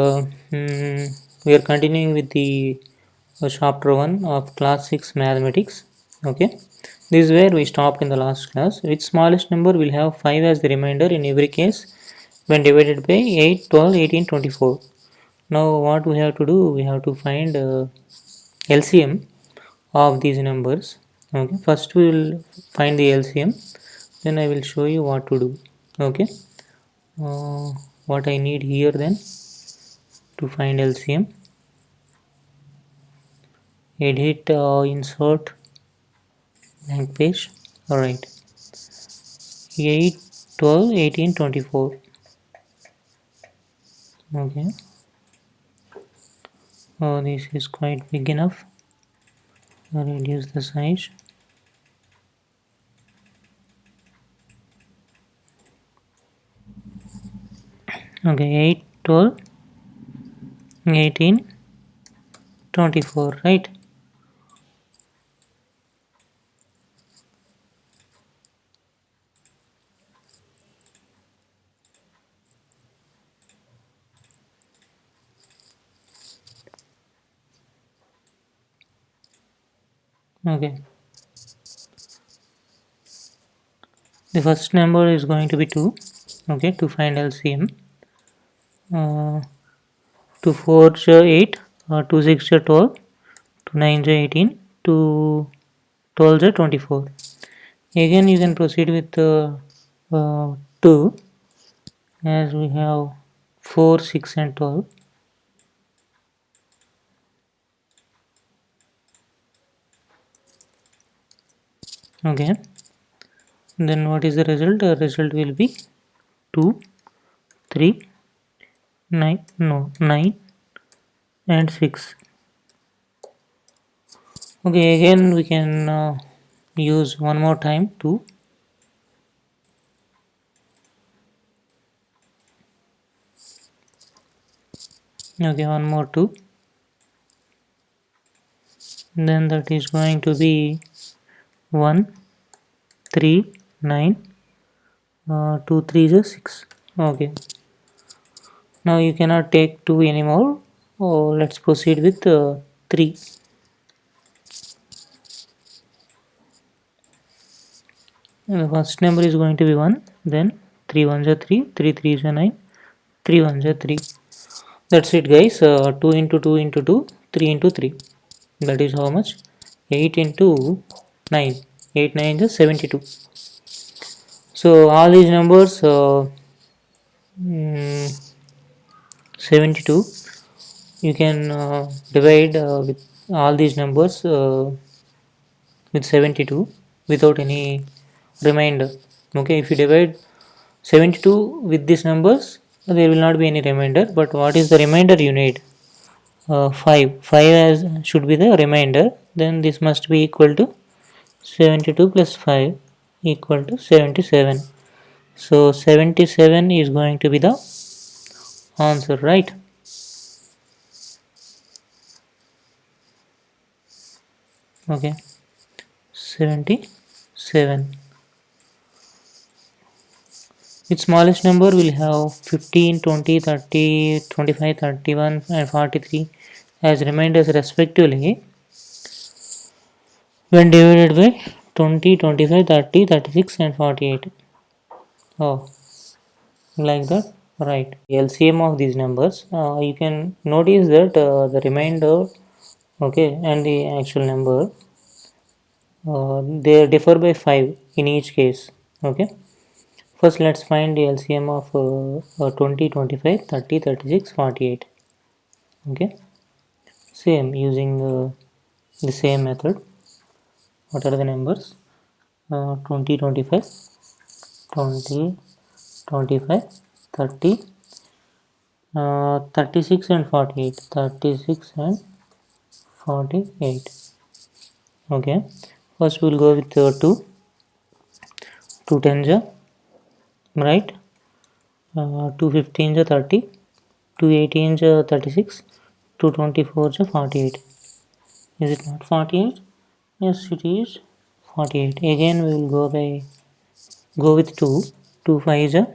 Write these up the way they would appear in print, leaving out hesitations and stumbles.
We are continuing with the chapter 1 of class 6 mathematics. Okay, this is where we stopped in the last class. Which smallest number will have 5 as the remainder in every case when divided by 8, 12, 18, 24. Now what we have to do, we have to find LCM of these numbers. Okay, first we will find the LCM, then I will show you what to do. Okay, uh, what I need here then to find LCM, edit, insert blank page. Alright, 8, 12, 18, 24. Okay, this is quite big enough. I'll reduce the size. Okay, 8, 12, 18, 24, right? Okay, the first number is going to be 2. Okay, to find LCM, 2 4 is 8, 2 6 is 12, 2 9 is 18, 2 12 is 24. Again you can proceed with 2, as we have 4, 6 and 12. Okay, then what is the result? The result will be 2, 3, 9 and 6. Okay, again we can use one more time 2. Okay, one more 2. Then that is going to be 1, 3, 9, 2 3 is 6. Okay, now you cannot take 2 anymore. Let's proceed with 3. The first number is going to be 1, then 3 1s are 3, 3 3 is 9, 3 1s are 3. That's it, guys. 2 into 2 into 2, 3 into 3. That is how much? 8 into 9. 8 9 is 72. So all these numbers, 72, you can divide with all these numbers with 72 without any remainder. Okay, if you divide 72 with these numbers, there will not be any remainder. But what is the remainder you need? 5 as should be the remainder. Then this must be equal to 72 plus 5 equal to 77. So 77 is going to be the answer, right? Okay, 77. Its smallest number will have 15, 20, 30, 25, 31 and 43 as remainders respectively when divided by 20, 25, 30, 36 and 48. Oh, like that, right? LCM of these numbers, you can notice that the remainder, okay, and the actual number, they differ by 5 in each case. Okay, first let's find the LCM of 20, 25, 30, 36, 48. Okay, same using the same method. What are the numbers? 20, 25, 20, 25, 30, 36 and 48. 36 and 48. Okay, first we'll go with 2. 2 10s are right. 2 15s are 30. 2 18s are 36. 2 24s are 48. Is it not 48? Yes, it is 48. Again we will go with 2. 2 5s are,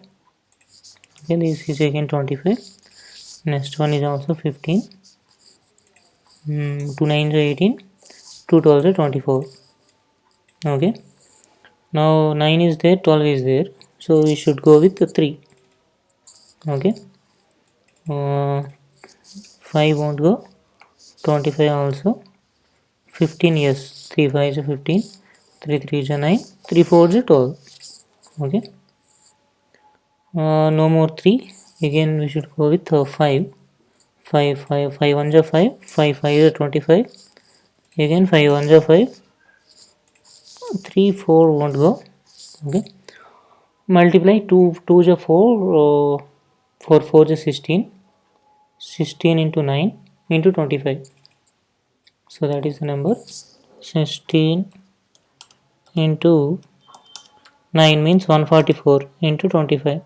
okay, this is again 25. Next one is also 15. 2 9s are 18. 2 12s are 24. Okay. Now 9 is there, 12 is there. So we should go with the 3. Okay. Uh, 5 won't go. 25 also. 15, yes. 3 5 is 15. 3 3 is 9. 3 4 is 12. Okay. No more 3. Again we should go with 5. 5 5 5 1 is 5. 5 5 is 25. Again 5 1 is 5. 3 4 won't go. Okay. Multiply 2 2 is 4. 4 4 is 16. 16 into 9 into 25. So that is the number. 16 into 9 means 144 into 25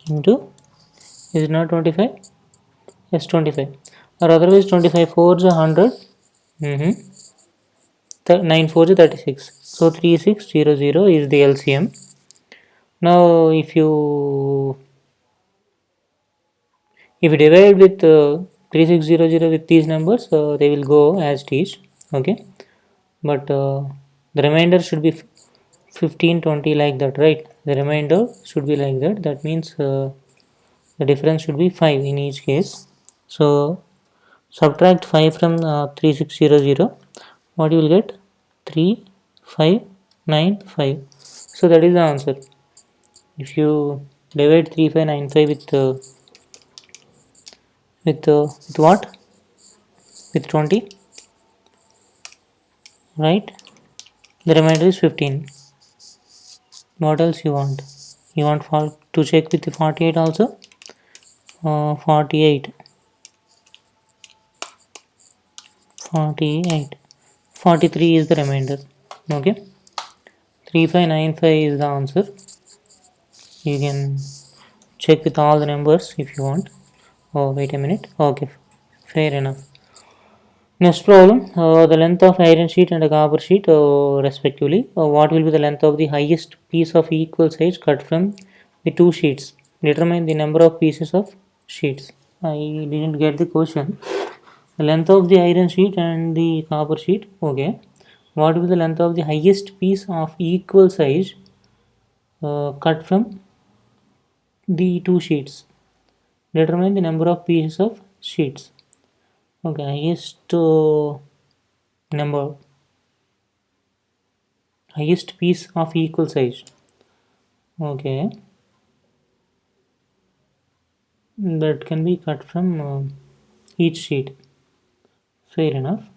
into, is it not 25? Yes, 25. Or otherwise 25 4 is 100. 9 4 is 36. So 3600 is the LCM. Now if you divide with 3600 with these numbers, they will go as it is. Okay. But the remainder should be 15 20 like that, right? The remainder should be like that. That means the difference should be 5 in each case. So subtract 5 from 3600. What you will get? 3595. So that is the answer. If you divide 3595 with what? With 20, right? The remainder is 15. What else you want? You want to check with the 48 also? 48. 48. 43 is the remainder. Okay. 3595 is the answer. You can check with all the numbers if you want. Oh, wait a minute. Okay. Fair enough. Next problem, the length of iron sheet and a copper sheet respectively. What will be the length of the highest piece of equal size cut from the two sheets? Determine the number of pieces of sheets. I didn't get the question. The length of the iron sheet and the copper sheet. Okay. What will be the length of the highest piece of equal size cut from the two sheets? Determine the number of pieces of sheets. Okay, highest number, highest piece of equal size. Okay, that can be cut from each sheet. Fair enough.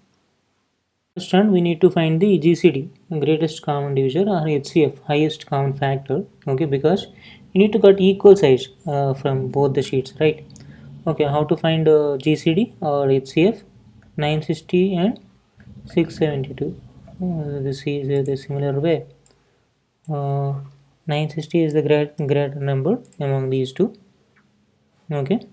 First, we need to find the GCD, greatest common divisor, or HCF, highest common factor. Okay, because you need to cut equal size from both the sheets, right? Okay, how to find GCD or HCF? 960 and 672. This is the similar way. 960 is the greater number among these two. Okay.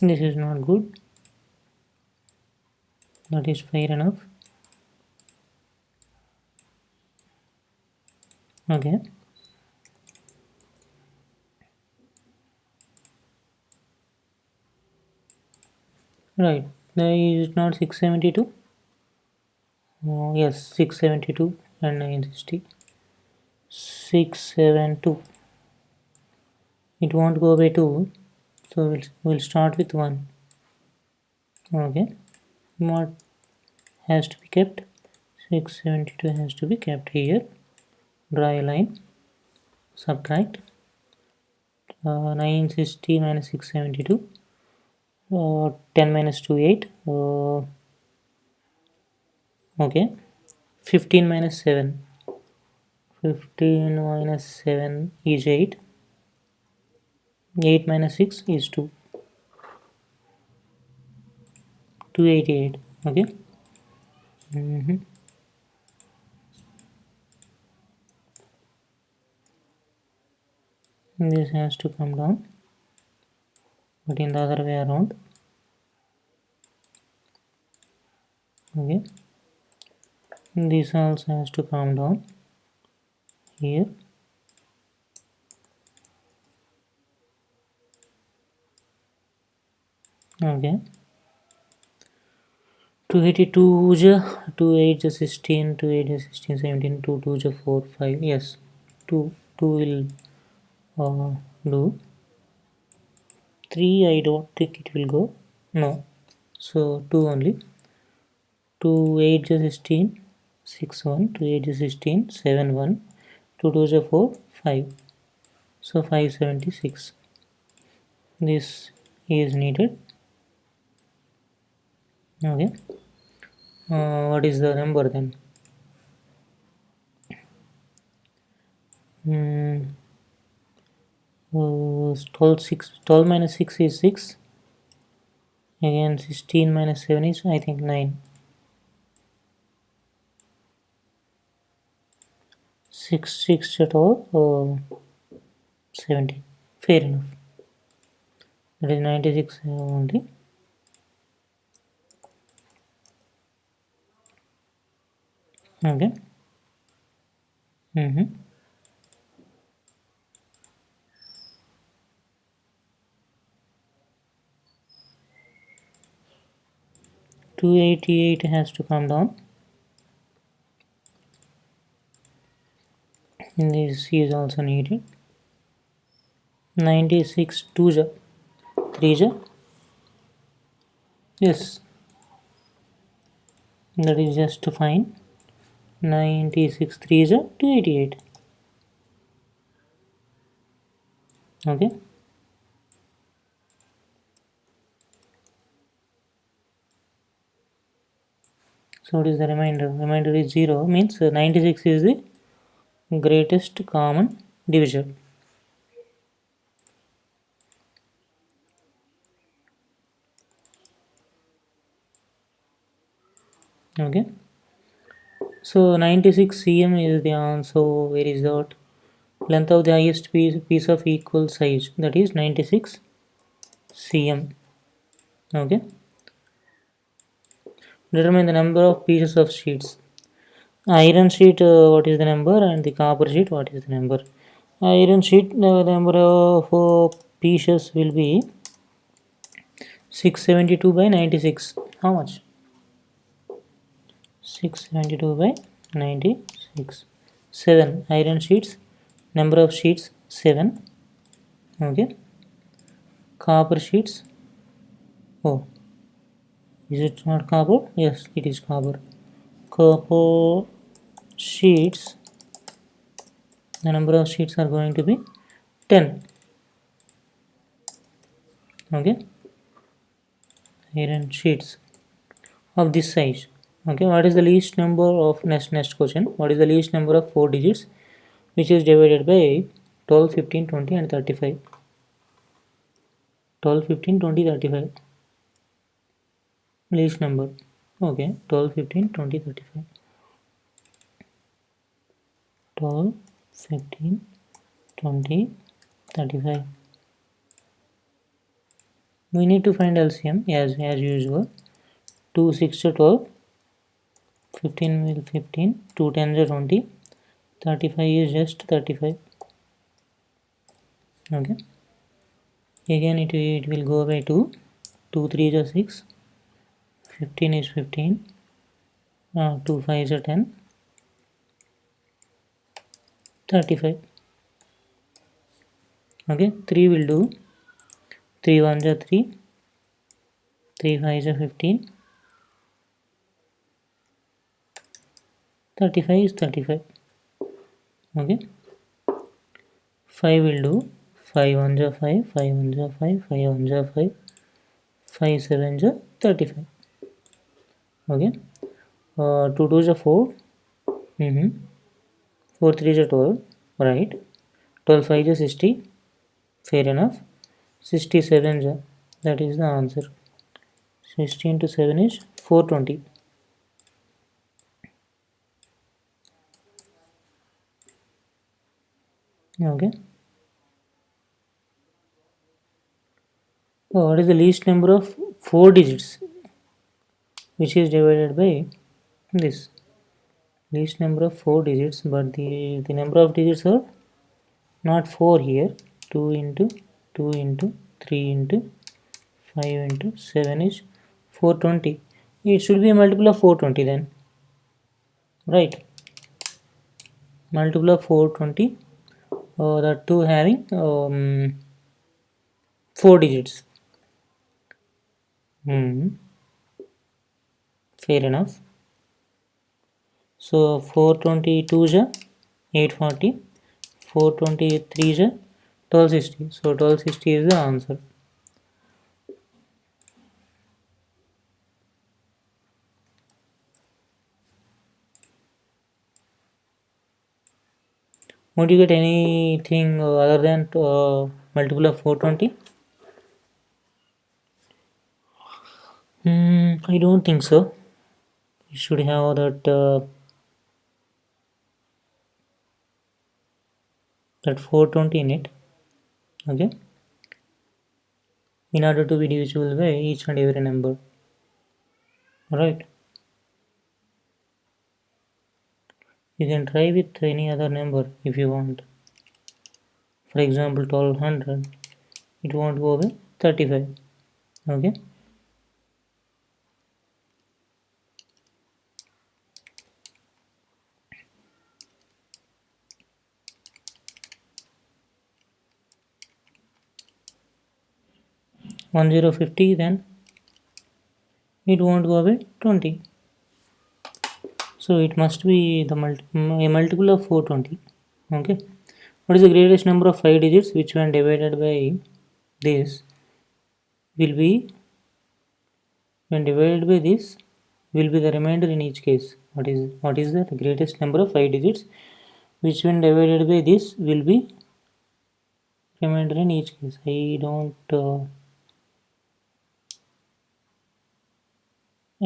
This is not good. That is fair enough. Okay. Right. There is not 672. Yes, 672 and 960. 672. It won't go by 2. So we'll start with 1. Okay. What has to be kept? 672 has to be kept here. Draw a line. Subtract. 960 minus 672. 10 minus 2 8. Okay. 15 minus 7. 15 minus 7 is 8. 8 minus 6 is 2. 288. Okay. This has to come down, but in the other way around. Okay. This also has to come down here. Okay. 282 ja 28 ja 16, 28 ja 16, 17, 2 2 ja 4 5. Yes, 2 2 will do. 3 I don't think it will go. No, so 2 only. 2 8 ja 16, 6 1, 2 8 ja 16, 7 1, 2 2 ja 4 5. So 576. This is needed. Okay. What is the number then? 12, 6, 12 minus 6 is 6. Again 16 minus 7 is I think 9. 6 6 at all 17. Fair enough. That is 96 only. Okay. 288 has to come down. This is also needed. 96 2 ja 3 ja. Yes, that is just fine. 96 3 ja 288. Okay. So what is the remainder? Remainder is 0, means 96 is the greatest common divisor. Okay. So 96 cm is the answer. Where is that? Length of the highest piece of equal size, that is 96 cm. Okay. Determine the number of pieces of sheets. Iron sheet, what is the number, and the copper sheet, what is the number? Iron sheet, the number of pieces will be 672 by 96. How much? 672 by 96. 7 iron sheets. Number of sheets 7. Okay. Copper sheets. Oh, is it not copper? Yes, it is copper. Copper sheets. The number of sheets are going to be 10. Okay. Iron sheets of this size. Okay. What is the least number of next question? What is the least number of 4 digits which is divided by 12, 15, 20 and 35? 12, 15, 20, 35. Least number. Okay. 12, 15, 20, 35. 12, 15, 20, 35. We need to find LCM as usual. 2 6 to 12, 15 will 15, 2 10 is 20, 35 is just 35. Okay. Again it will go by 2, 2 3 is 6, 15 is 15, 2 5 is 10, 35. Okay. 3 will do. 3 1 is 3, 3 5 is 15, 35 is 35. Okay. 5 will do. 5 1 is 5, 5 1 is 5, 5 1 is 5, 5 7 is 35. Okay. 2 2 is 4. 4 3 is 12. Right. 12 5 is 60. Fair enough. 67 is, that is the answer. 16 to 7 is 420. Okay. What is the least number of 4 digits which is divided by this? least number of 4 digits, but the number of digits are not 4 here. 2 into 2 into 3 into 5 into 7 is 420. It should be a multiple of 420 then, right? Multiple of 420, the 2 having 4 digits. Fair enough. So 422 is 840, 423 is 1260. So 1260 is the answer. Won't you get anything other than multiple of 420? I don't think so. You should have that 420 in it. Okay. In order to be divisible by each and every number. Alright. You can try with any other number if you want. For example, 1200. It won't go with 35. Okay. 1050, then it won't go with 20. So it must be a multiple of 420. Okay. What is the greatest number of 5 digits which when divided by this will be the remainder in each case? What is the greatest number of 5 digits which when divided by this will be remainder in each case? I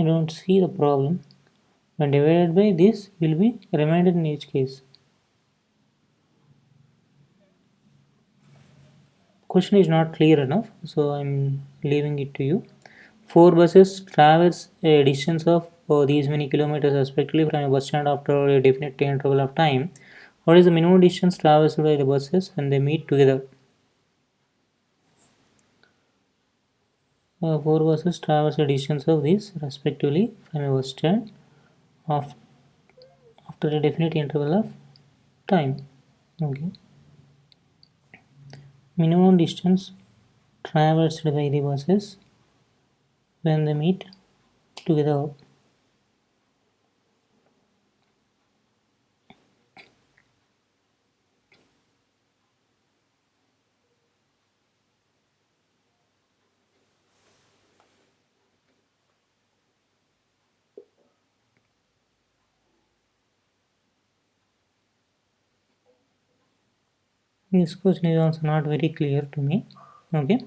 don't see the problem. When divided by this will be remainder in each case. Question is not clear enough, so I'm leaving it to you. 4 buses travels a distance of these many kilometers respectively from a bus stand after a definite interval of time. What is the minimum distance traversed by the buses when they meet together? 4 buses traverse a distance of these respectively from a bus stand after a definite interval of time. Okay. Minimum distance traversed by the buses when they meet together. This question is also not very clear to me. Okay.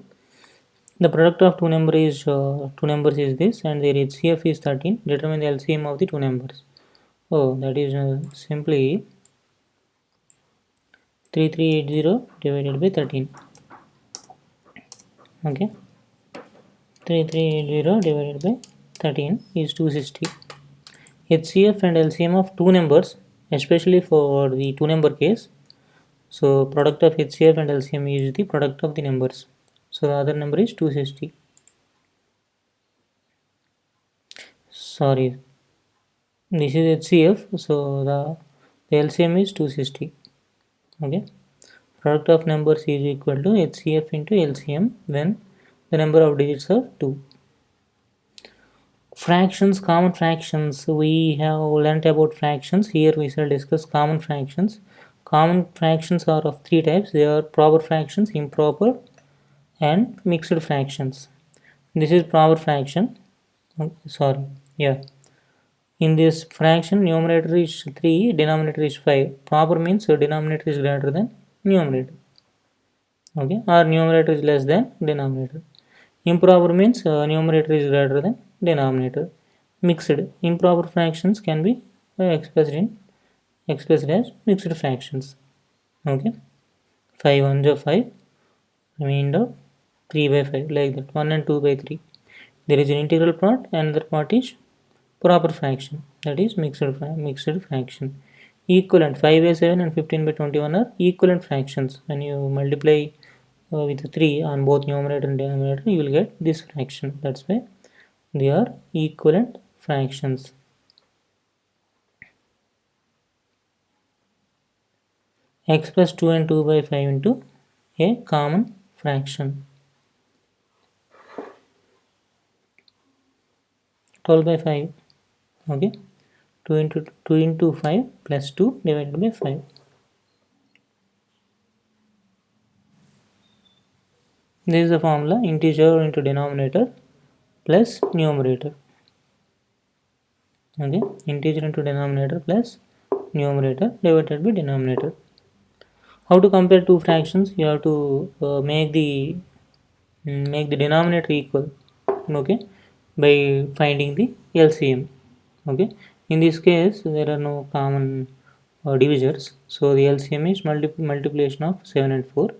The product of two numbers is this, and their HCF is 13. Determine the LCM of the two numbers. Oh, that is simply 3380 divided by 13. Okay. 3380 divided by 13 is 260. HCF and LCM of two numbers, especially for the two number case. So product of HCF and LCM is the product of the numbers. So the other number is 260. Sorry, this is HCF, so the LCM is 260. Okay. Product of numbers is equal to HCF into LCM when the number of digits are 2. Fractions, common fractions. We have learnt about fractions. Here we shall discuss common fractions. Common fractions are of three types. They are proper fractions, improper, and mixed fractions. This is proper fraction. Sorry, yeah. In this fraction, numerator is 3, denominator is 5. Proper means denominator is greater than numerator. Okay, or numerator is less than denominator. Improper means numerator is greater than denominator. Mixed, improper fractions can be expressed as mixed fractions. Okay, 5 1 is 5, remainder 3 by 5, like that. 1 and 2 by 3. There is an integral part, and another part is proper fraction. that is mixed fraction. Equivalent 5 by 7 and 15 by 21 are equivalent fractions. When you multiply with 3 on both numerator and denominator, you will get this fraction. That's why they are equivalent fractions. X plus 2 and 2 by 5 into a common fraction. 12 by 5. Okay. 2 into 5 plus 2 divided by 5. This is the formula: integer into denominator plus numerator. Okay, integer into denominator plus numerator divided by denominator. How to compare two fractions? You have to make the denominator equal. Okay, by finding the LCM. Okay, in this case there are no common divisors, so the LCM is multiplication of 7 and 4.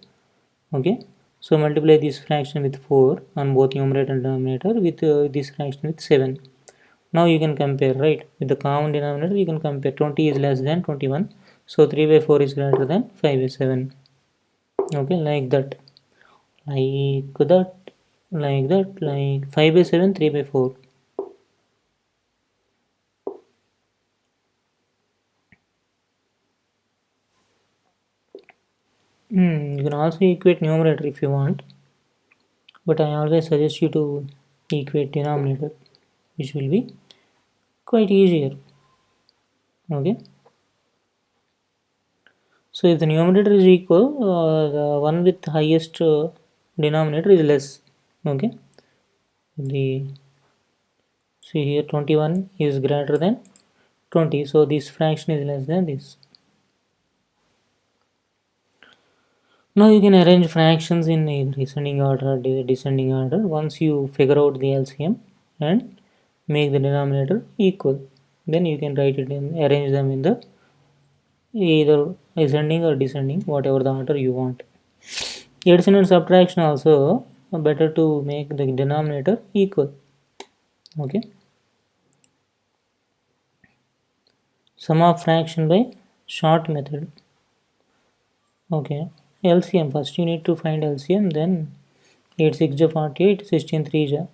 Okay, so multiply this fraction with 4 on both numerator and denominator, with this fraction with 7. Now you can compare, right? With the common denominator you can compare. 20 is less than 21, so 3 by 4 is greater than 5 by 7. Okay, like that, like 5 by 7, 3 by 4. You can also equate numerator if you want, but I always suggest you to equate denominator, which will be quite easier. Okay, so if the numerator is equal, the one with highest denominator is less. Okay, the see here 21 is greater than 20, so this fraction is less than this. Now you can arrange fractions in either ascending order or descending order once you figure out the LCM and make the denominator equal. Then you can write it in, arrange them in the either ascending or descending, whatever the order you want. Addition and subtraction also better to make the denominator equal. Okay. Sum of fraction by short method. Okay. LCM first you need to find LCM, then 8 6 ja 48, 16 3 ja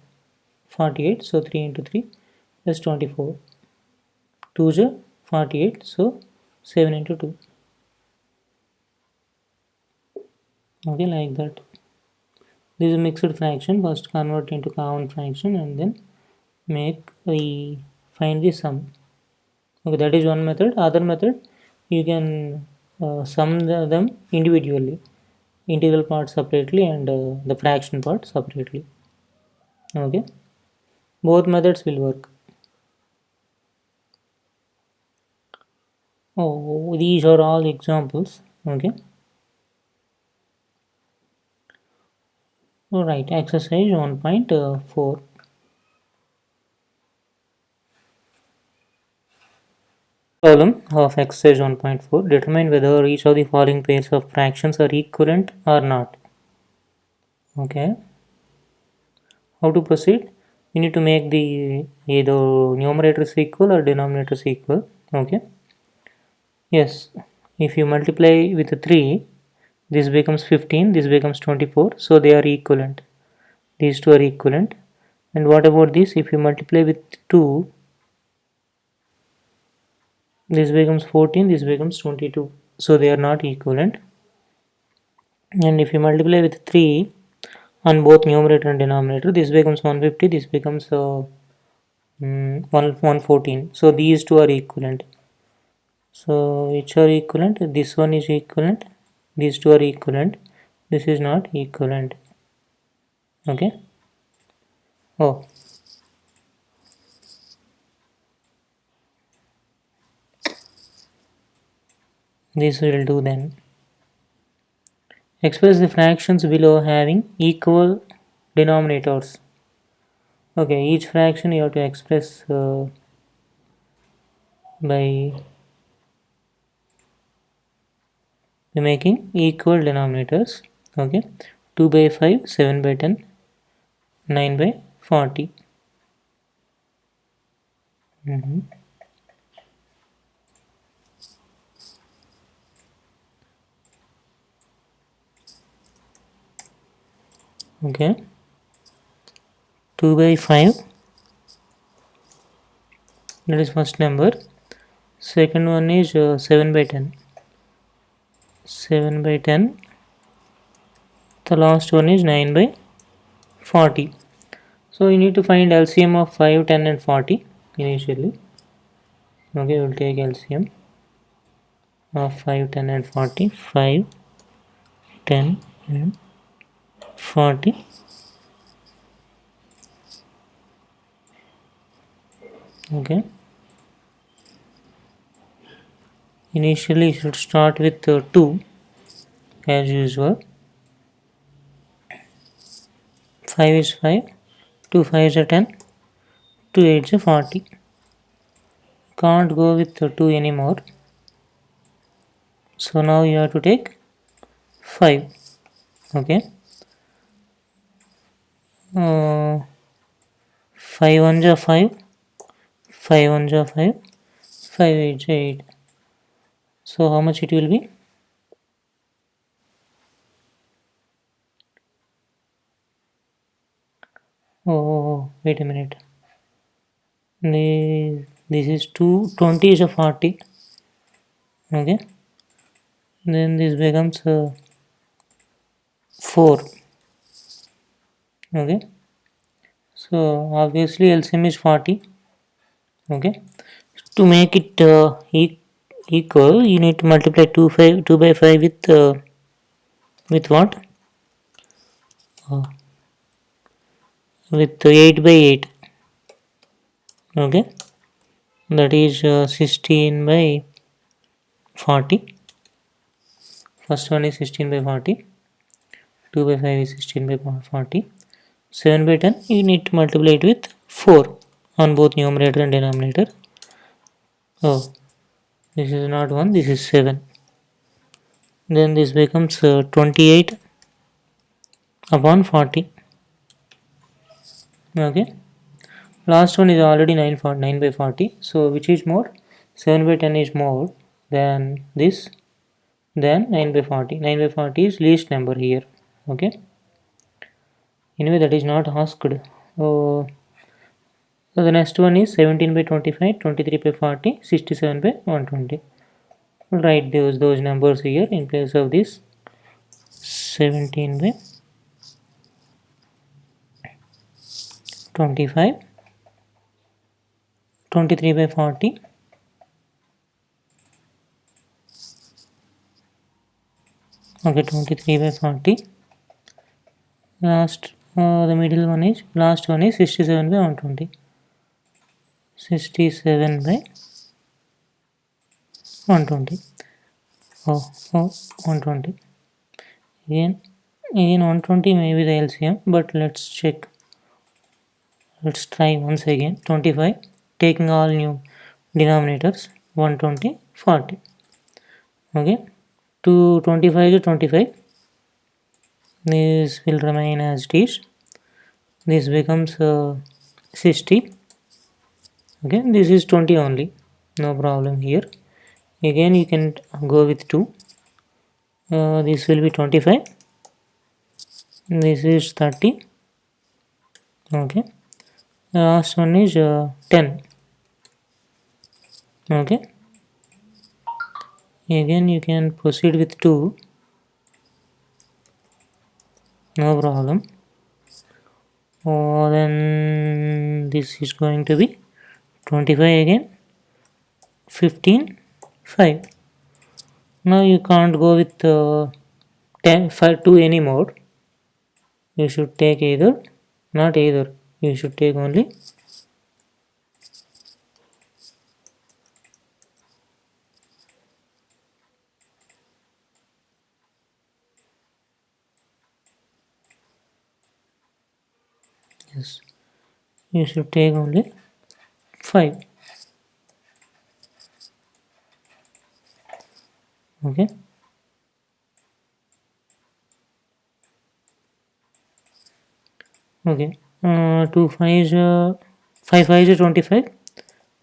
48, so 3 into 3 plus 24, 2 ja 48, so 7 into 2. Okay, like that. This is mixed fraction. First convert into common fraction and then make the find the sum. Okay, that is one method. Other method, you can sum them individually, integral part separately and the fraction part separately. Okay, both methods will work. Oh, these are all examples. Okay. All right. Exercise 1.4. Problem of exercise 1.4. Determine whether each of the following pairs of fractions are equivalent or not. Okay. How to proceed? We need to make the either numerators equal or denominators equal. Okay. Yes. If you multiply with 3, this becomes 15, this becomes 24. So they are equivalent. These two are equivalent. And what about this? If you multiply with 2, this becomes 14, this becomes 22. So they are not equivalent. And if you multiply with 3 on both numerator and denominator, this becomes 150, this becomes 114. So these two are equivalent. So which are equivalent? This one is equivalent, these two are equivalent, this is not equivalent. Okay. Oh, this will do then. Express the fractions below having equal denominators. Okay, each fraction you have to express by making equal denominators. Okay, 2 by 5, 7 by 10, 9 by 40. Okay, 2 by 5, that is first number. Second one is 7 by 10. 7 by 10. The last one is 9 by 40. So you need to find LCM of 5, 10 and 40 initially. Okay, we'll take LCM of 5, 10 and 40. 5, 10 and 40. Okay. Initially you should start with 2 as usual. 5 is 5. 2 5 is a 10. 2 8 is a 40. Can't go with 2 anymore. So now you have to take 5. Okay. 5 1 is 5. 5 1 is 5. 5 8 is 8. So how much it will be? Oh, wait a minute. This is 2. 20 is a 40. Okay. Then this becomes 4. Okay. So obviously LCM is 40. Okay. To make it equal, you need to multiply 2 by 5 with what? Uh, with 8 by 8. Okay. That is 16 by 40. First one is 16 by 40. 2 by 5 is 16 by 40. 7 by 10, you need to multiply it with 4 on both numerator and denominator. Oh, this is not 1, this is 7. Then this becomes 28 upon 40. Okay. Last one is already 9 by 40. So which is more? 7 by 10 is more than this, than 9 by 40. 9 by 40 is least number here. Okay. Anyway, that is not asked. So the next one is 17 by 25, 23 by 40, 67 by 120. We'll write those numbers here in place of this. 17 by 25, 23 by 40, okay, 23 by 40. Last, the middle one is, last one is 67 by 120. 67 by 120. Oh, 120. Again 120 may be the LCM, but let's check. Let's try once again. 25, taking all new denominators, 120, 40. Okay, 225 to 25. This will remain as it is. This becomes 60. Okay, this is 20 only, no problem here. Again you can go with 2. This will be 25. This is 30. Okay, the last one is 10. Okay, again you can proceed with 2, no problem. Then this is going to be 25 again, 15, 5. Now you can't go with 10, 5, 2 anymore. You should take either, not either, you should take only yes, you should take only 5. Okay, okay, 2 5 is 5 5 is 25,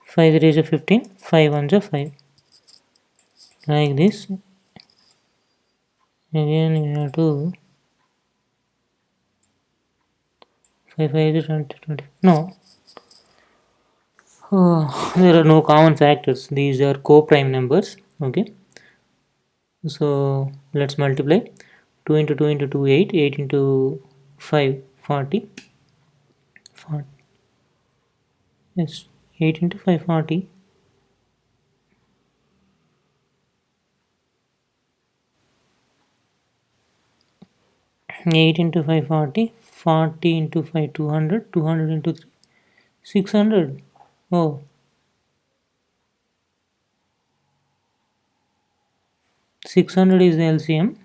5 3 is 15, 5 1 is 5, like this. Again you have to 5 5 is 20, 20. No, there are no common factors. These are co-prime numbers. Okay, so let's multiply. 2 into 2 into 2 8, 8 into 5 40. 40. Yes, 8 into 5 40. 8 into 5 40. 40 into 5 200. 200 into 3 600. Oh, 600 is the LCM.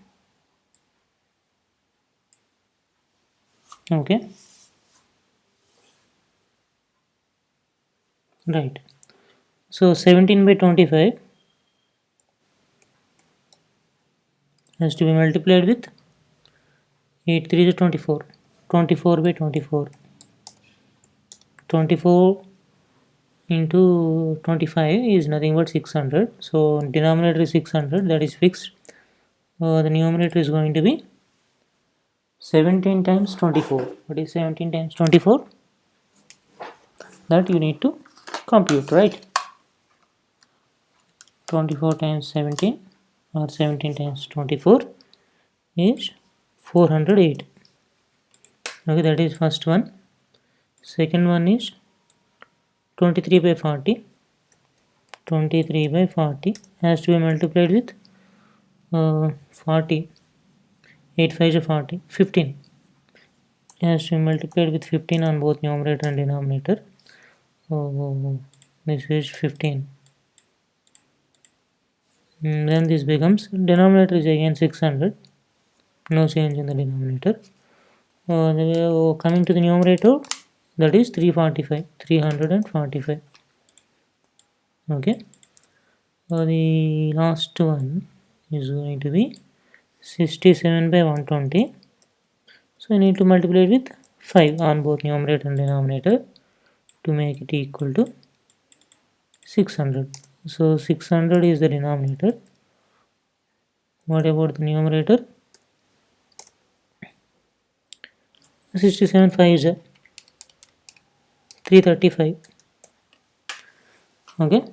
Okay, right. So 17 by 25 has to be multiplied with 8 3 is 24. 24 by 24. 24 into 25 is nothing but 600. So denominator is 600, that is fixed. The numerator is going to be 17 times 24. What is 17 times 24? That you need to compute, right? 24 times 17 or 17 times 24 is 408. Okay, that is first one. Second one is 23 by 40. 23 by 40 has to be multiplied with 40. 8 5 is 40. 15 has to be multiplied with 15 on both numerator and denominator. So this is 15. Then this becomes, denominator is again 600. No change in the denominator. Coming to the numerator, that is 345. 345. Okay. The last one is going to be 67 by 120. So I need to multiply it with 5 on both numerator and denominator to make it equal to 600. So 600 is the denominator. What about the numerator? 67 5 is 335. Okay.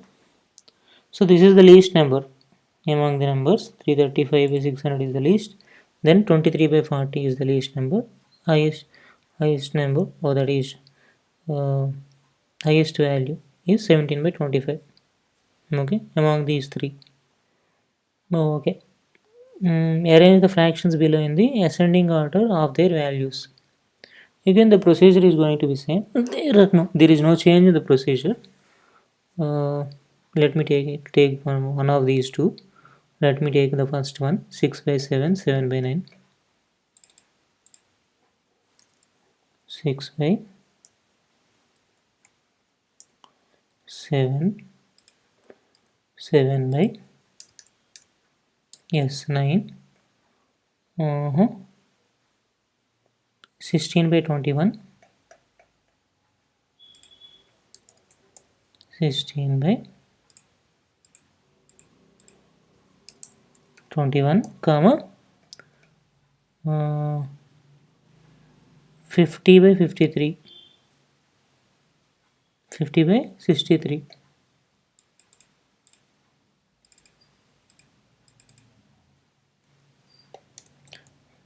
So this is the least number among the numbers. 335 by 600 is the least. Then 23 by 40 is the least number. Highest number, or that is uh, highest value is 17 by 25. Okay, among these three. Okay. Arrange the fractions below in the ascending order of their values. Again, the procedure is going to be same. There is no change in the procedure. Uh, Let me take one of these two. Let me take the first one. 6 by 7, 7 by 9. 6 by 7, 7 by, yes, 9. 16 by 21. 16 by 21, comma, 50 by 53. 50 by 63.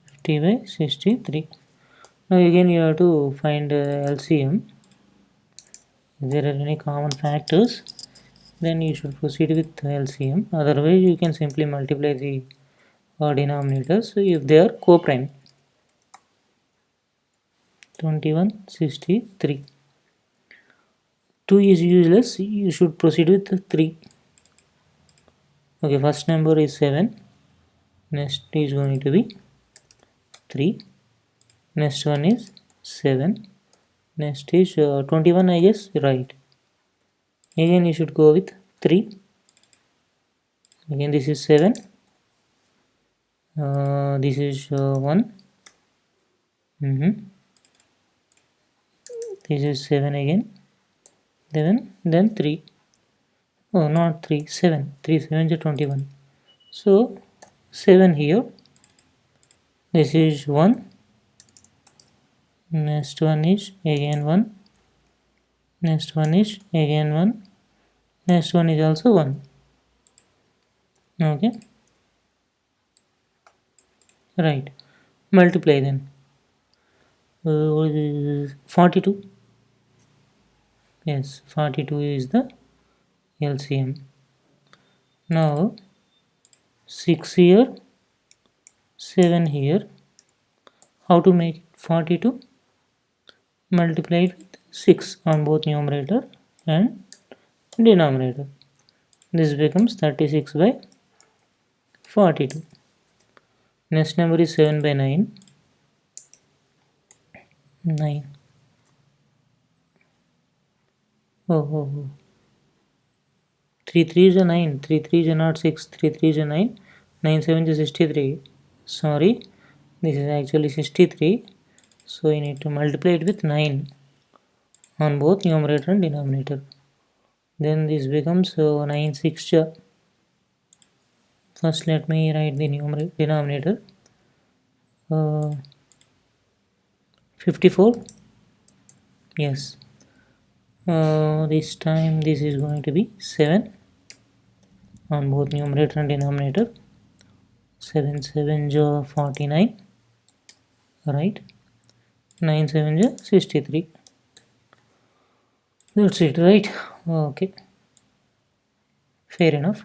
50 by 63. Now again you have to find LCM. If there are any common factors, then you should proceed with LCM. Otherwise you can simply multiply the denominators if they are co-prime. 2163. 2 is useless, you should proceed with 3. Okay, first number is 7. Next is going to be 3. Next one is 7. Next is 21, I guess, right. Again you should go with 3. Again this is 7. This is 1. This is 7 again. Then 3. Oh, not 3, 7. 3 7 is 21. So 7 here. This is 1. Next one is again 1. Next one is again 1. Next one is also 1. Okay. Right. Multiply then. 42. Yes, 42 is the LCM. Now 6 here, 7 here. How to make 42? Multiply it with 6 on both numerator and denominator. This becomes 36 by 42. Next number is 7 by 9. 9. Oh. 3 3 is a 9. 3 3 is a not 6. 3 3 is a 9. 9 7 is 63. Sorry. This is actually 63. So you need to multiply it with 9 on both numerator and denominator. Then this becomes 9 6. First let me write the denominator. 54. Yes. This time this is going to be 7 on both numerator and denominator. 7 7 is 49. Right. 9 7 is 63. That's it, right? Okay. Fair enough.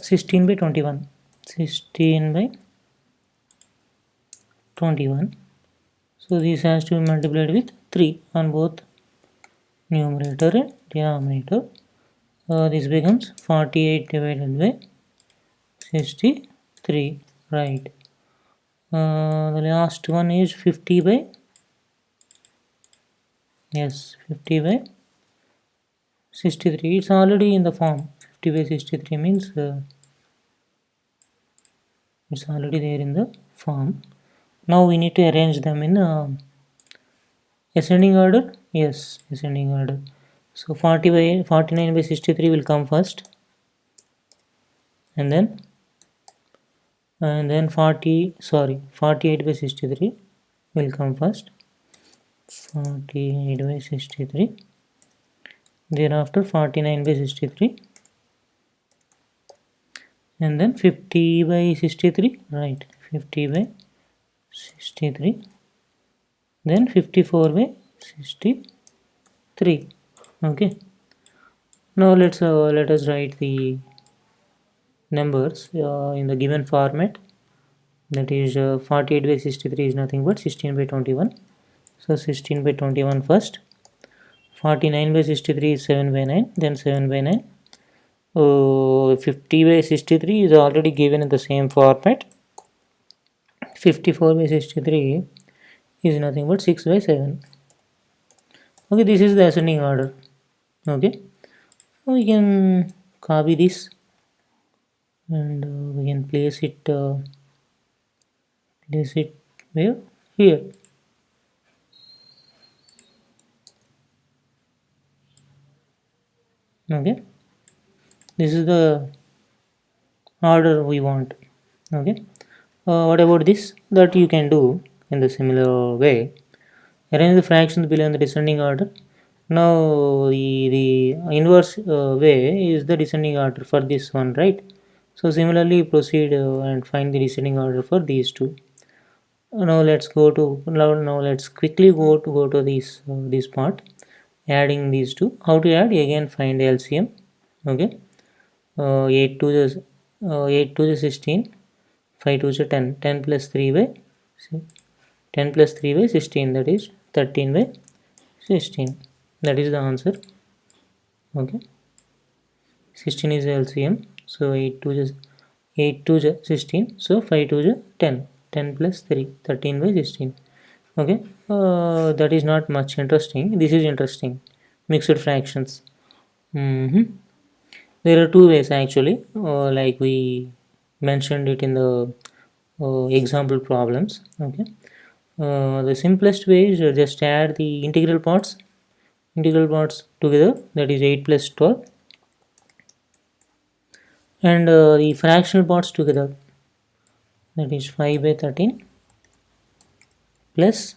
16 by 21. 16 by 21. So this has to be multiplied with 3 on both numerator and denominator. This becomes 48 divided by 63. Right. The last one is 50 by 50 by 63. It's already in the form. 50 by 63 means it's already there in the form. Now we need to arrange them in ascending order. Yes, ascending order. So 49 by 63 will come first, and then 48 by 63 will come first. 48 by 63. Thereafter 49 by 63. And then 50 by 63. Right. 50 by 63. Then 54 by 63. Okay. Now let us write the numbers in the given format. That is 48 by 63 is nothing but 16 by 21. So 16 by 21 first. 49 by 63 is 7 by 9. Then 7 by 9. 50 by 63 is already given in the same format. 54 by 63 is nothing but 6 by 7. Okay, this is the ascending order. Okay, we can copy this and we can place it where? Here. Okay, this is the order we want. Okay, what about this? That you can do in the similar way. Arrange the fractions below in the descending order. Now the inverse way is the descending order for this one, right? So similarly proceed and find the descending order for these two. Now let's quickly go to this part, adding these two. How to add? Again find LCM. Okay, 8 to the 16, 5 to the 10. 10 plus 3 by 10 plus 3 by 16, that is 13 by 16. That is the answer. Okay, 16 is the LCM. So 8 to the 16. So 5 to the 10. 10 plus 3, 13 by 16. Okay, that is not much interesting. This is interesting. Mixed fractions. There are two ways actually, like we mentioned it in the example problems. Okay, the simplest way is just add the integral parts together, that is 8 plus 12. and the fractional parts together, that is 5 by 13 plus,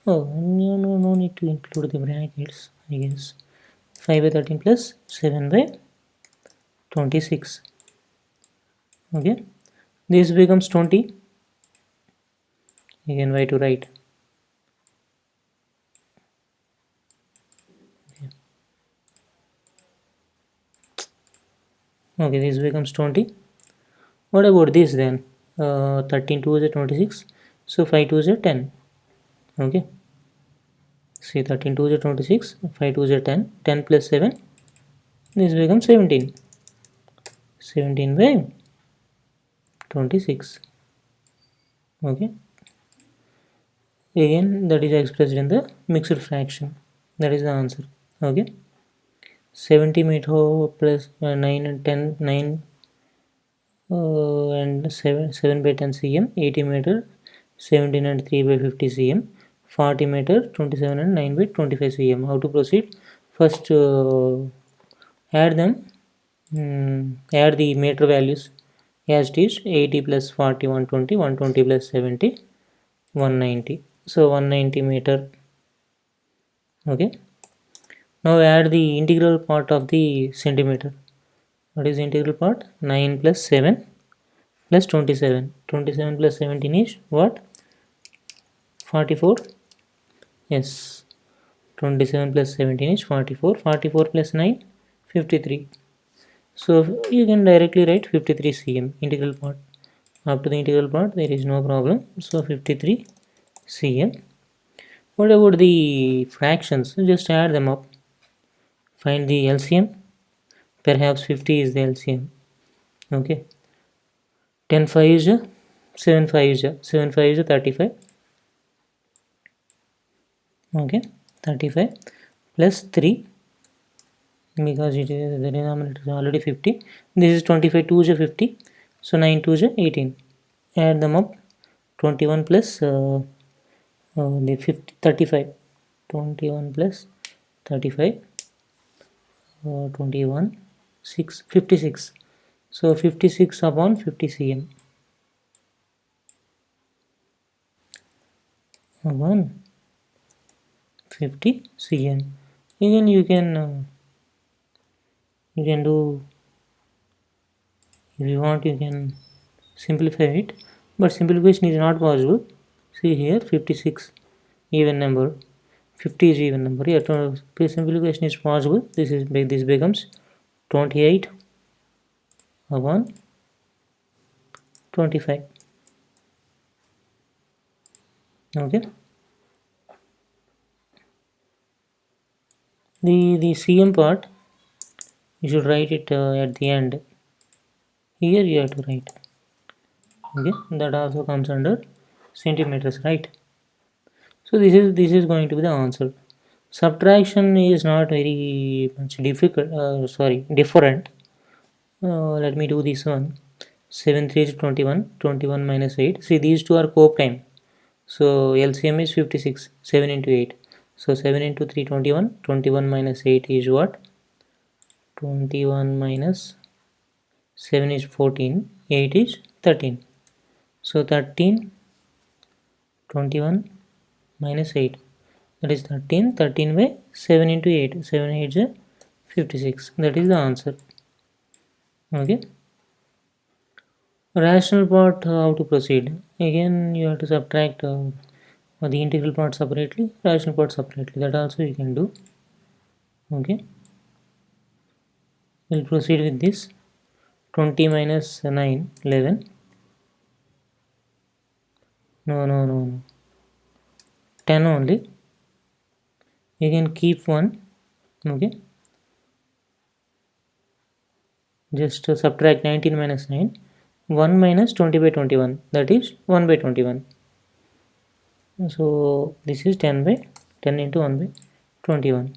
oh no need to include the brackets, I guess. 5 by 13 plus 7 by 26. Okay, this becomes 20. Again, why to write? Okay, this becomes 20. What about this then? 13 2 is 26, so 5 2 is 10. Okay, see, 13 2 is 26, 5 2 is 10, 10 plus 7, this becomes 17. 17 by 26. Okay, again that is expressed in the mixed fraction. That is the answer. Okay, 70 meter plus 9 and 10, 9 and 7 by 10 cm, 80 meter 17 and 3 by 50 cm, 40 meter 27 and 9 by 25 cm. How to proceed? First add them, add the meter values as it is. 80 plus 40 120, 120 plus 70 190, so 190 meter. Okay, now add the integral part of the centimeter. What is the integral part? 9 plus 7 plus 27. 27 plus 17 is what? 44. Yes, 27 plus 17 is 44. 44 plus 9, 53. So you can directly write 53 cm integral part. Up to the integral part there is no problem. So 53 cm. What about the fractions? Just add them up. Find the LCM. Perhaps 50 is the LCM. Okay. 10 5 is 7 5 is 7 5 is 35. Okay, 35 plus 3, because it is the denominator is already 50. This is 25, 2 is 50, so 9 2 is 18. Add them up. 21 plus the 50 35. 21 plus 35, 21 6 56. So 56 upon 50 cm upon 50 cm. Again you can do, if you want you can simplify it, but simplification is not possible. See here, 56 even number, 50 is even number. Yeah, simplification is possible. This becomes 28 upon 25. Okay, the cm part you should write it at the end. Here you have to write. Okay, that also comes under centimeters, right? So this is going to be the answer. Subtraction is not very much difficult. Different. Let me do this one. 7 3 is 21. 21 minus 8. See, these two are co-prime. So LCM is 56. 7 into 8. So 7 into 3 21. 21 minus 8 is what? 21 minus 7 is 14. 8 is 13. So 13, 21 minus 8. That is 13. 13 by 7 into 8. 7 8 is 56. That is the answer. Okay. Rational part, how to proceed? Again you have to subtract the integral part separately, rational part separately. That also you can do. Okay. We'll proceed with this. 20 minus 9, 11. No. 10 only. You can keep 1. Okay. Just subtract 19 minus 9. 1 minus 20 by 21. That is 1 by 21. So this is 10 by 10 into 1 by 21.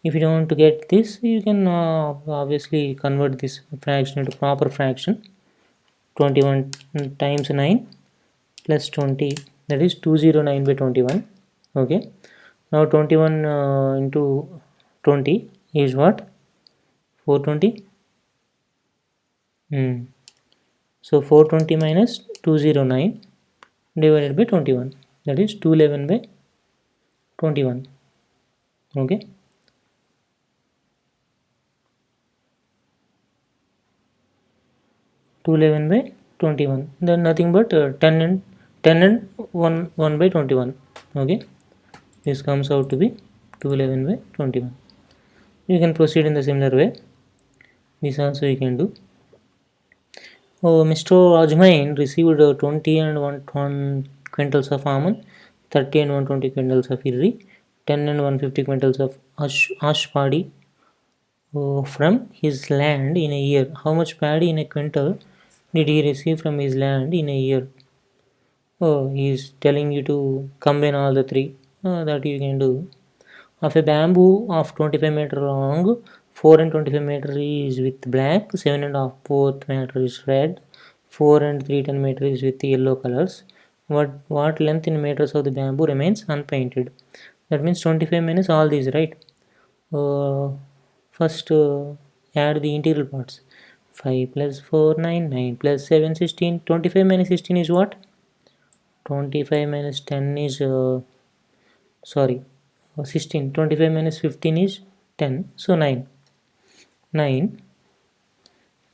If you don't want to get this, you can obviously convert this fraction into proper fraction. 21 times 9 plus 20, that is 209 by 21. Okay, now 21 into 20 is what? 420. Hmm. So 420 minus 209 divided by 21. That is 211 by 21. Okay. 211 by 21. Then nothing but 10 and 1 by 21. Okay. This comes out to be 211 by 21. You can proceed in the similar way. This also you can do. Mr. Ajmain received 20 and 1 quintals of almond, 30 and 120 quintals of irri, 10 and 150 quintals of ash paddy from his land in a year. How much paddy in a quintal did he receive from his land in a year? Oh, he's telling you to combine all the three. That you can do. Of a bamboo of 25-meter long, 4 and 25-meter is with black, 7 and a half 4th meter is red, 4 and 3 10 meter is with yellow colors. What length in meters of the bamboo remains unpainted? That means 25 minutes all these, right? Uh, First add the integral parts. 5 plus 4 9, 9 plus 7 16. 25 minus 16 is what? 25 minus 10 is sorry 16. 25 minus 15 is 10, so 9. 9,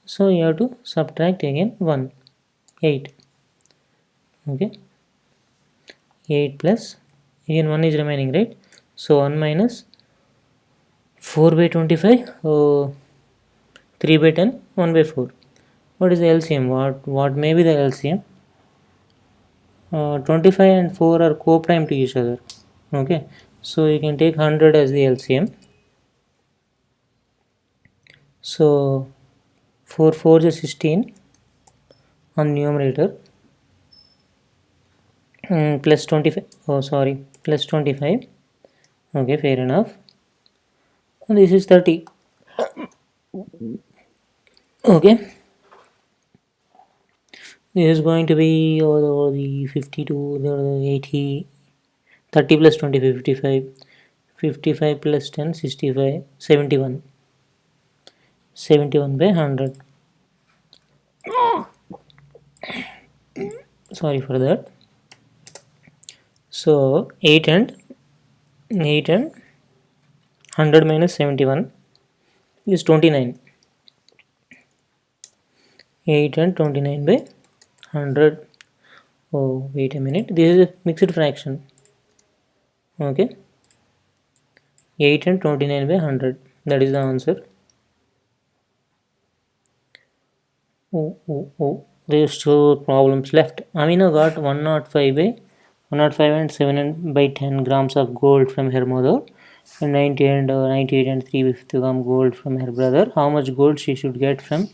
so you have to subtract again 1, 8. Okay, 8 plus again 1 is remaining, right? So 1 minus 4 by 25, 3 by 10, 1 by 4. What is the LCM? What may be the LCM? 25 and 4 are co-prime to each other. Okay, so you can take 100 as the LCM. So 4 4 is 16 on numerator, plus 25, oh sorry, plus 25. Okay, fair enough. And this is 30. Okay, this is going to be over the 52, the 80, 30 plus 25, 55, 55 plus 10, 65, 71, 71 by 100. Sorry for that. So 8 and 100 minus 71 is 29. 8 and 29 by 100. Oh, wait a minute. This is a mixed fraction. Okay. 8 and 29 by 100. That is the answer. Oh. There's two problems left. Amina got 105 and 7 and by 10 grams of gold from her mother, and 90 and 98 and 3/5 gram gold from her brother. How much gold she should get from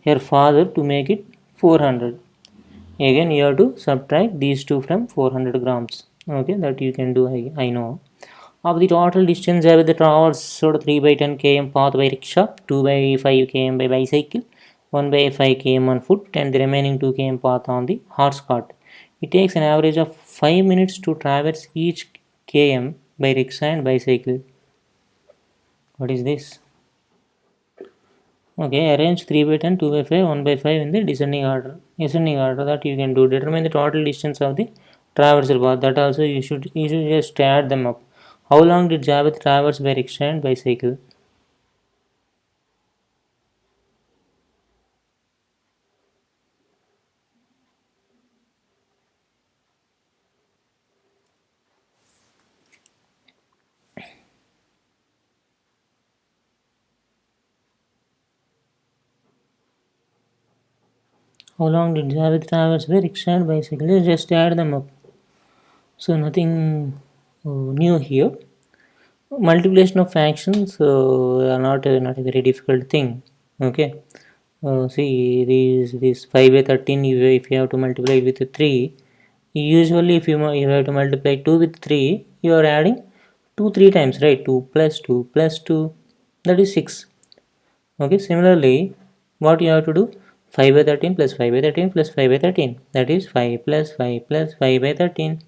her father to make it 400? Again, you have to subtract these two from 400 grams. Okay, that you can do. I know. Of the total distance with the traversed 3 by 10 km path by rickshaw, 2 by 5 km by bicycle, 1 by 5 km on foot, and the remaining 2 km path on the horse cart. It takes an average of 5 minutes to traverse each km by rickshaw and bicycle. What is this? Okay, arrange 3 by 10, 2 by 5, 1 by 5 in the descending order. Ascending order, that you can do. Determine the total distance of the traversal path. That also you should just add them up. How long did Javed traverse by rickshaw and bicycle? How long did Javed traverse by rickshaw and bicycle? Let's just add them up. So nothing new here. Multiplication of fractions are not a very difficult thing. Okay. See, this 5 by 13, if you have to multiply it with 3, usually if you have to multiply 2 with 3, you are adding 2 3 times, right? 2 plus 2 plus 2, that is 6. Okay, similarly, what you have to do? 5 by 13 plus 5 by 13 plus 5 by 13, that is 5 plus 5 plus 5 by 13,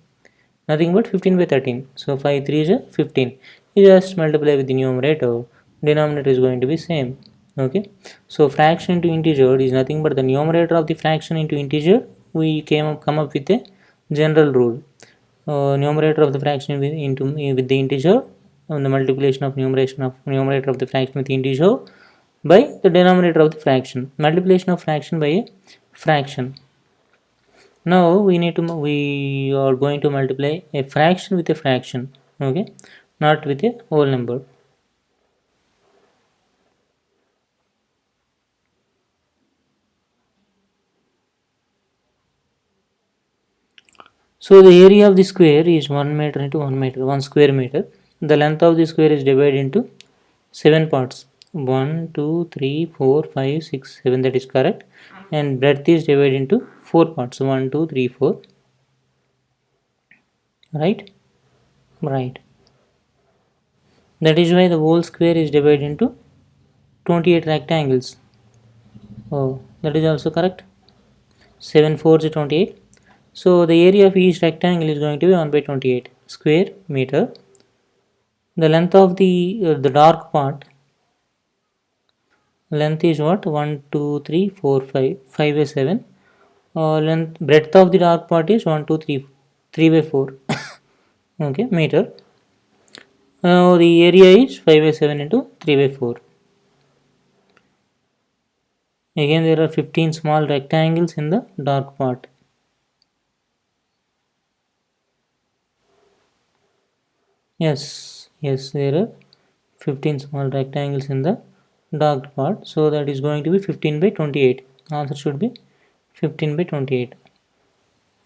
nothing but 15 by 13. So 5 3 is 15. You just multiply with the numerator, denominator is going to be same. Okay, so fraction into integer is nothing but the numerator of the fraction into integer. We come up with a general rule. Numerator of the fraction with the integer, and the multiplication of numerator of the fraction with the integer by the denominator of the fraction, multiplication of fraction by a fraction. Now we are going to multiply a fraction with a fraction. Okay, not with a whole number. So the area of the square is 1 meter into 1 meter, 1 square meter. The length of the square is divided into 7 parts. 1, 2, 3, 4, 5, 6, 7, that is correct. And breadth is divided into 4 parts. 1, 2, 3, 4. Right? Right. That is why the whole square is divided into 28 rectangles. Oh, that is also correct. 7 4 is 28. So the area of each rectangle is going to be 1 by 28 square meter. The length of the dark part, length is what? 1 2 3 4 5, 5 by 7. Length breadth of the dark part is 1 2 3, 3 by 4. Okay, meter. Now the area is 5 by 7 into 3 by 4. Again there are 15 small rectangles in the dark part. Yes, there are 15 small rectangles in the dark part. So that is going to be 15 by 28. Answer should be 15 by 28.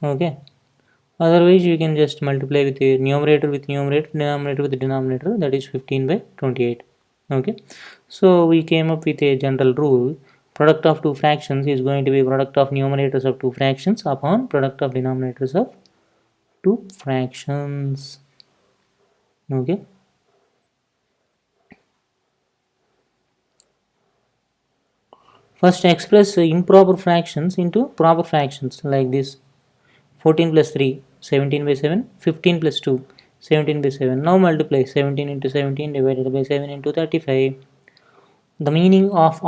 Okay. Otherwise, you can just multiply with numerator, denominator with denominator. That is 15 by 28. Okay. So we came up with a general rule. Product of two fractions is going to be product of numerators of two fractions upon product of denominators of two fractions. Okay. First express improper fractions into proper fractions like this. 14 plus 3, 17 by 7, 15 plus 2, 17 by 7. Now multiply 17 into 17 divided by 7 into 35. The meaning of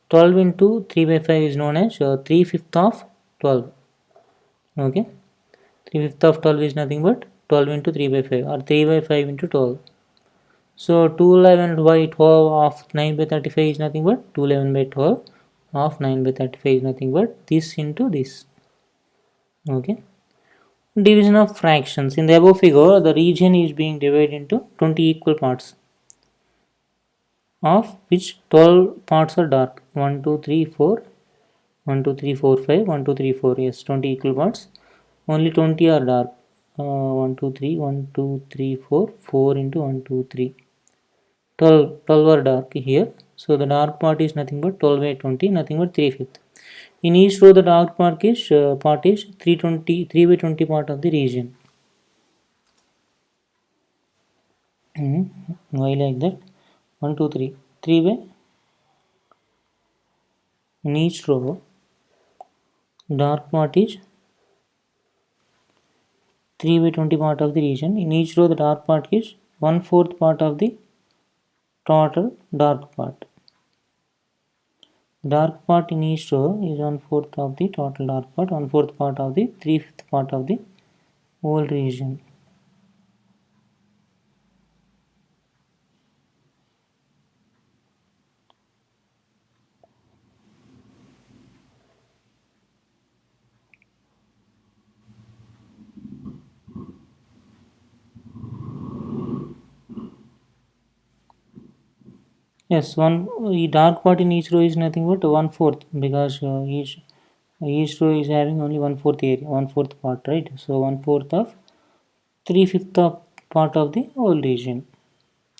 12 into 3 by 5 is known as 3 fifth of 12. Okay, 3 fifth of 12 is nothing but 12 into 3 by 5 or 3 by 5 into 12. So 211 by 12 of 9 by 35 is nothing but 211 by 12 of 9 by 35 is nothing but this into this. Okay. Division of fractions. In the above figure, the region is being divided into 20 equal parts, of which 12 parts are dark. 1, 2, 3, 4, 1, 2, 3, 4, 5, 1, 2, 3, 4. Yes, 20 equal parts. Only 20 are dark. 1, 2, 3, 1, 2, 3, 4. 4 into 1, 2, 3. 12 are dark here. So the dark part is nothing but 12 by 20, nothing but 3 fifth. In each row, the dark part is 320, 3 by 20 part of the region. Why like that? 1 2 3 3 by in each row dark part is 3 by 20 part of the region. In each row the dark part is 1/4 part of the total dark part. Dark part in each row is 1/4 of the total dark part, 1/4 part of the 3/5 part of the whole region. Yes, one the dark part in each row is nothing but 1/4 because each row is having only 1/4 area, 1/4 part, right? So 1/4 of 3/5 of part of the whole region.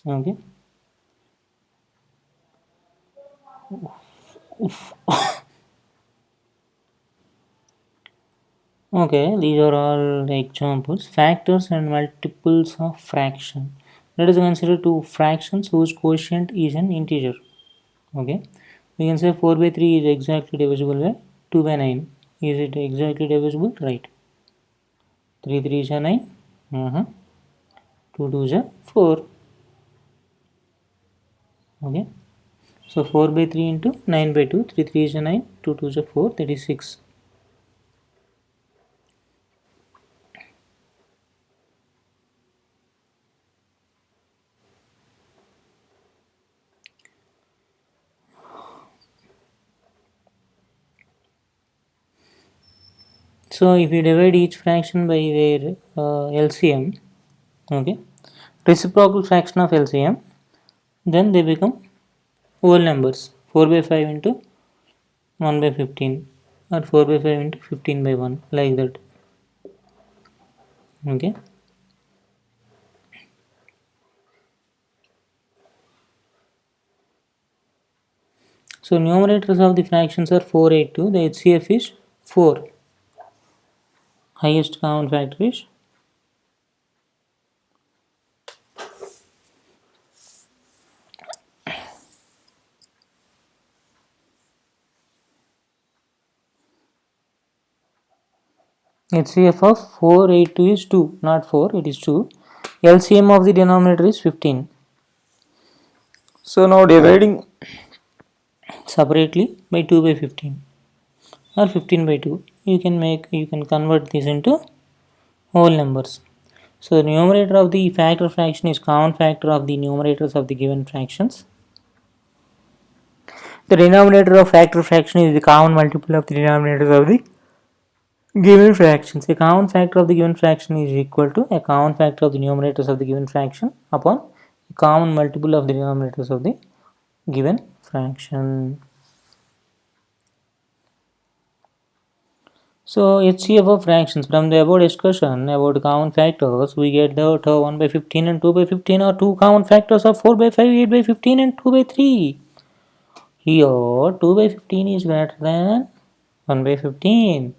Okay. Okay, these are all examples. Factors and multiples of fraction. Let us consider two fractions whose quotient is an integer. Okay, we can say 4 by 3 is exactly divisible by 2 by 9. Is it exactly divisible? Right. 3 3 is a 9. 2 2 is a 4. Okay, So 4 by 3 into 9 by 2, 3 3 is a 9, 2 2 is a 4, that is 6. So if you divide each fraction by their LCM, okay, reciprocal fraction of LCM, then they become whole numbers. 4 by 5 into 1 by 15, or 4 by 5 into 15 by 1, like that. Okay. So numerators of the fractions are 4, 8, 2. The HCF is 4. Highest common factor is HCF of 4, 8, 2 is 2, not 4, it is 2. LCM of the denominator is 15. So now dividing separately by 2 by 15 or 15 by 2, you can convert this into whole numbers. So the numerator of the factor fraction is common factor of the numerators of the given fractions. The denominator of factor fraction is the common multiple of the denominators of the given fractions. A common factor of the given fraction is equal to a common factor of the numerators of the given fraction upon a common multiple of the denominators of the given fraction. So HCF of fractions. From the above discussion about common factors, we get that 1 by 15 and 2 by 15 are two common factors of 4 by 5, 8 by 15 and 2 by 3. Here 2 by 15 is greater than 1 by 15.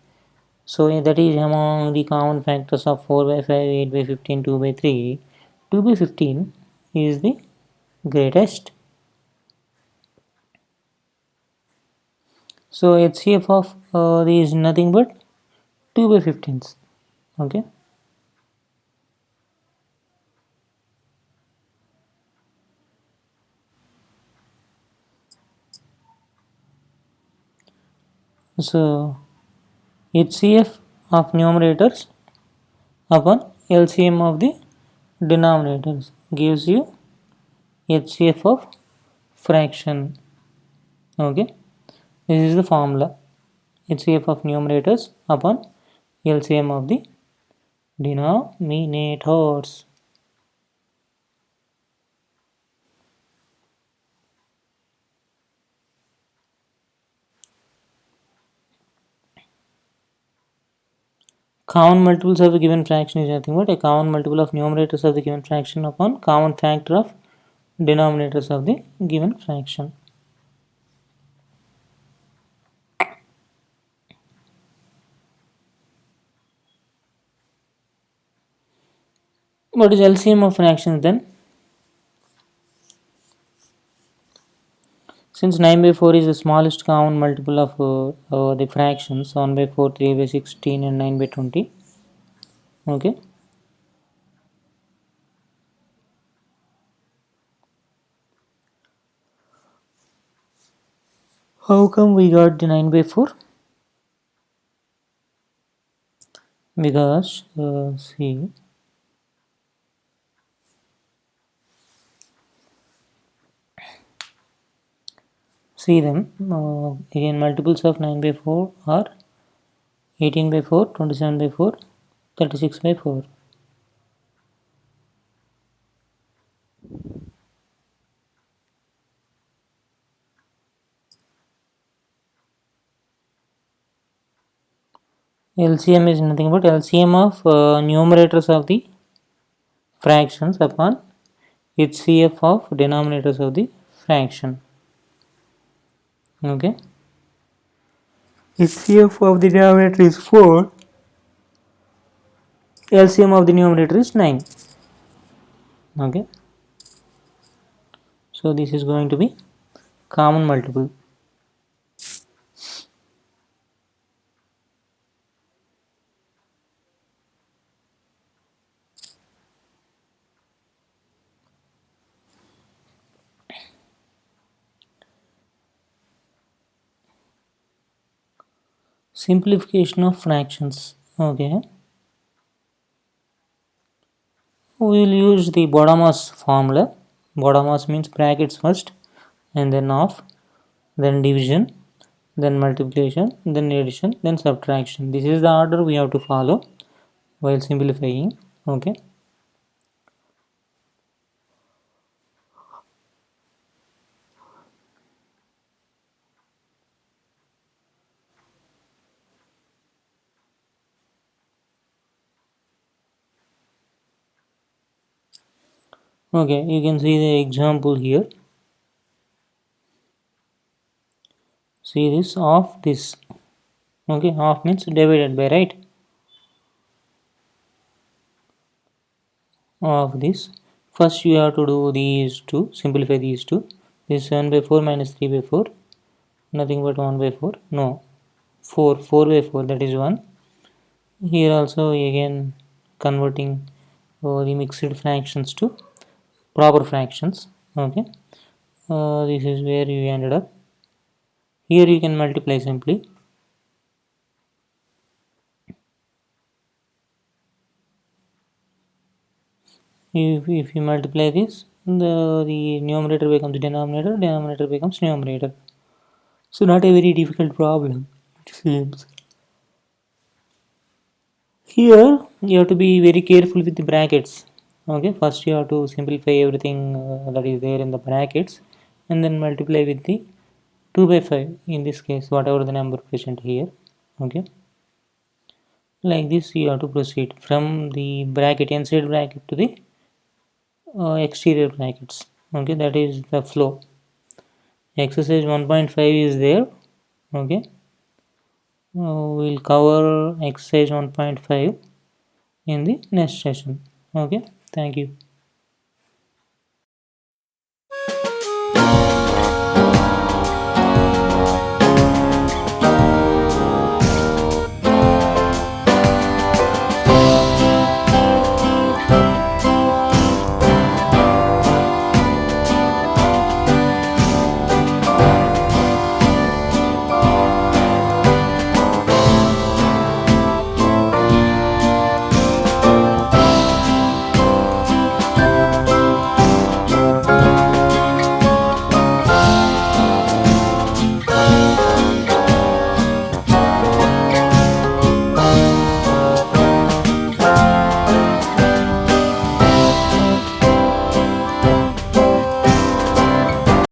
So that is among the common factors of 4 by 5, 8 by 15, 2 by 3. 2 by 15 is the greatest. So HCF of these is nothing but 2 by 15s. Okay. So HCF of numerators upon LCM of the denominators gives you HCF of fraction. Okay. This is the formula. HCF of numerators upon LCM of the denominators. Common multiples of a given fraction is nothing but a common multiple of numerators of the given fraction upon common factor of denominators of the given fraction. What is LCM of fractions then? Since 9 by 4 is the smallest common multiple of the fractions, 1 by 4, 3 by 16 and 9 by 20. Okay. How come we got the 9 by 4? Because see them again, multiples of 9 by 4 are 18 by 4, 27 by 4, 36 by 4. LCM is nothing but LCM of numerators of the fractions upon HCF of denominators of the fraction. Okay. HCF of the denominator is 4. LCM of the numerator is 9. Okay. So this is going to be common multiple. Simplification of fractions. Okay, we will use the Bodamas formula. Bodamas means brackets first and then off, then division, then multiplication, then addition, then subtraction. This is the order we have to follow while simplifying. Okay. Okay, you can see the example here. See this of this. Okay, half means divided by, right? Of this. First you have to do these two, simplify these two. This 7 by 4 minus 3 by 4, nothing but 1 by 4. No, 4 by 4, that is 1. Here also again converting the mixed fractions to proper fractions. Okay, this is where you ended up. Here you can multiply simply. If you multiply this, the numerator becomes denominator, denominator becomes numerator. So not a very difficult problem, it seems. Here you have to be very careful with the brackets. Okay, first you have to simplify everything that is there in the brackets and then multiply with the 2 by 5 in this case, whatever the number present here. Okay, like this you have to proceed from the bracket, inside bracket to the exterior brackets. Okay, that is the flow. Exercise 1.5 is there. Okay, we'll cover exercise 1.5 in the next session. Okay, thank you.